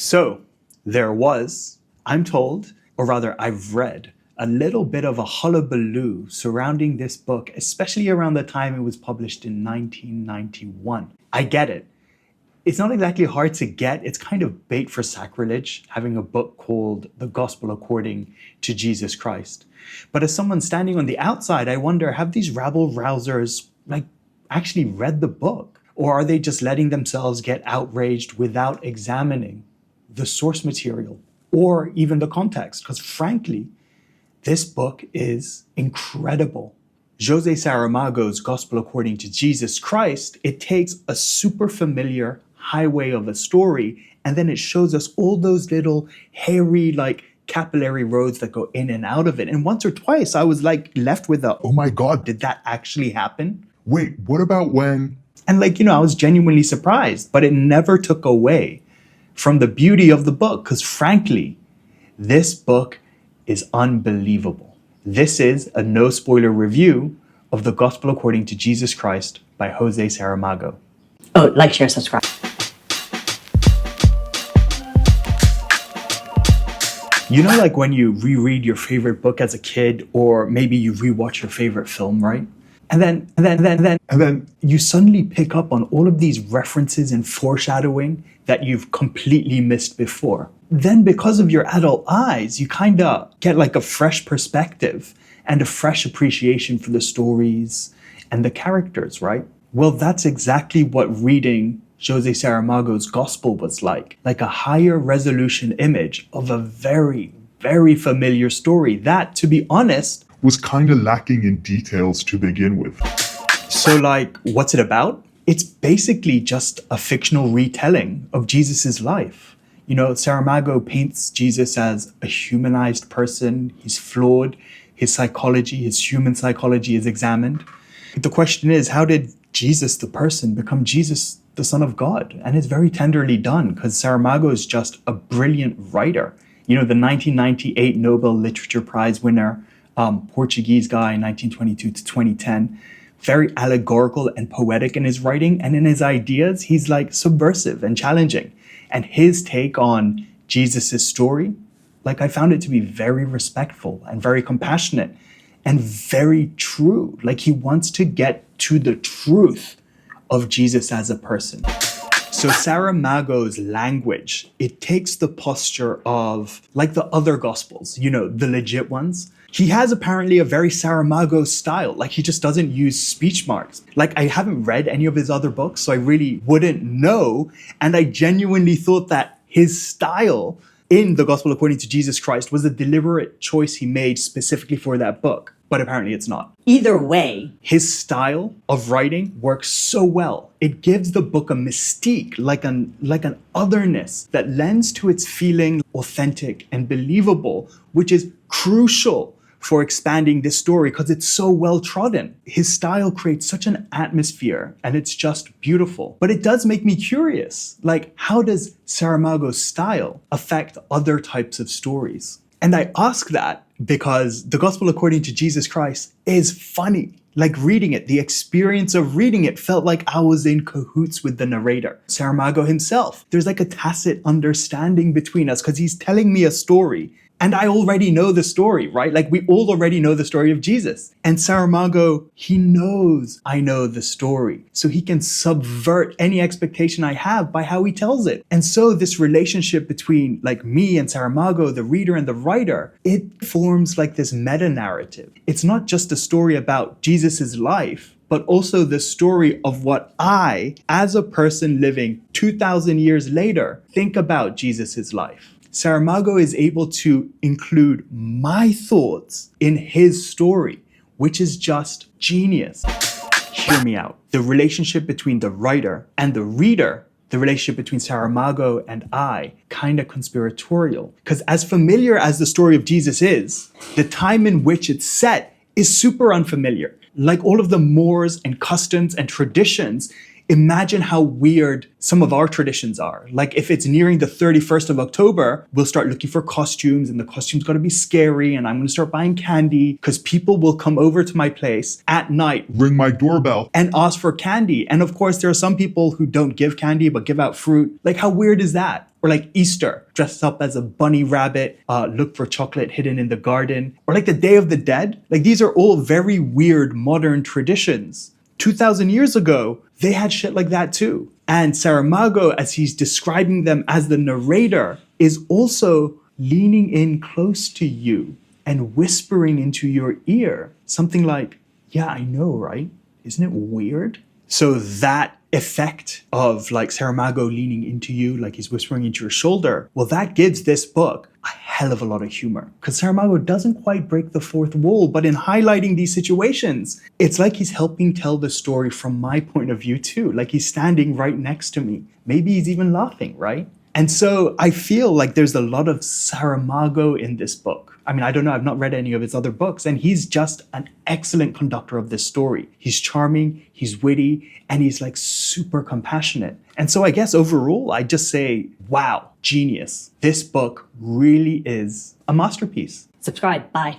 So there was, I'm told, or rather I've read, a little bit of a hullabaloo surrounding this book, especially around the time it was published in 1991. I get it. It's not exactly hard to get. It's kind of bait for sacrilege, having a book called The Gospel According to Jesus Christ. But as someone standing on the outside, I wonder, have these rabble-rousers actually read the book? Or are they just letting themselves get outraged without examining the source material or even the context? Because frankly, this book is incredible. Jose Saramago's Gospel According to Jesus Christ, it takes a super familiar highway of a story, and then it shows us all those little hairy, capillary roads that go in and out of it. And once or twice, I was left with oh my God, did that actually happen? wait, what about when? And I was genuinely surprised, but it never took away from the beauty of the book, because frankly, this book is unbelievable. This is a no spoiler review of The Gospel According to Jesus Christ by Jose Saramago. Oh, like, share, subscribe. You know, when you reread your favorite book as a kid, or maybe you rewatch your favorite film, right? And then you suddenly pick up on all of these references and foreshadowing that you've completely missed before. Then because of your adult eyes, you kind of get a fresh perspective and a fresh appreciation for the stories and the characters, right? Well, that's exactly what reading Jose Saramago's Gospel was like a higher resolution image of a very, very familiar story that, to be honest, Was kind of lacking in details to begin with. So what's it about? It's basically just a fictional retelling of Jesus's life. Saramago paints Jesus as a humanized person. He's flawed. His psychology, his human psychology is examined. The question is, how did Jesus, the person, become Jesus, the Son of God? And it's very tenderly done, because Saramago is just a brilliant writer. The 1998 Nobel Literature Prize winner, Portuguese guy, 1922 to 2010, very allegorical and poetic in his writing, and in his ideas, he's subversive and challenging. And his take on Jesus's story, I found it to be very respectful and very compassionate and very true. He wants to get to the truth of Jesus as a person. So Saramago's language, it takes the posture of the other gospels, the legit ones. He has apparently a very Saramago style. He just doesn't use speech marks. I haven't read any of his other books, so I really wouldn't know. And I genuinely thought that his style in The Gospel According to Jesus Christ was a deliberate choice he made specifically for that book. But apparently it's not. Either way, his style of writing works so well. It gives the book a mystique, like an otherness that lends to its feeling authentic and believable, which is crucial for expanding this story because it's so well trodden. His style creates such an atmosphere and it's just beautiful. But it does make me curious, how does Saramago's style affect other types of stories? And I ask that because The Gospel According to Jesus Christ is funny. Reading it, the experience of reading it felt like I was in cahoots with the narrator, Saramago himself. There's a tacit understanding between us because he's telling me a story and I already know the story, right? We all already know the story of Jesus. And Saramago, he knows I know the story. So he can subvert any expectation I have by how he tells it. And so this relationship between me and Saramago, the reader and the writer, it forms this meta-narrative. It's not just a story about Jesus's life, but also the story of what I, as a person living 2,000 years later, think about Jesus's life. Saramago is able to include my thoughts in his story, which is just genius. Hear me out. The relationship between the writer and the reader, the relationship between Saramago and I, kind of conspiratorial. Because as familiar as the story of Jesus is, the time in which it's set is super unfamiliar. All of the mores and customs and traditions, imagine how weird some of our traditions are. If it's nearing the 31st of October, we'll start looking for costumes and the costumes got to be scary and I'm going to start buying candy because people will come over to my place at night, Ring my doorbell. and ask for candy. And of course, there are some people who don't give candy but give out fruit. How weird is that? Or like Easter, dressed up as a bunny rabbit, look for chocolate hidden in the garden. Or like the Day of the Dead. Like these are all very weird modern traditions. 2,000 years ago, they had shit like that too. And Saramago, as he's describing them as the narrator, is also leaning in close to you and whispering into your ear something like, yeah, I know, right? Isn't it weird? So that effect of like Saramago leaning into you, like he's whispering into your shoulder, well, that gives this book a hell of a lot of humor. Because Saramago doesn't quite break the fourth wall, but in highlighting these situations, it's like he's helping tell the story from my point of view too. Like he's standing right next to me. Maybe he's even laughing, right? And so I feel like there's a lot of Saramago in this book. I mean, I don't know, I've not read any of his other books, and he's just an excellent conductor of this story. He's charming, he's witty, and he's like super compassionate. And so I guess overall, I just say, wow, genius. This book really is a masterpiece. Subscribe. Bye.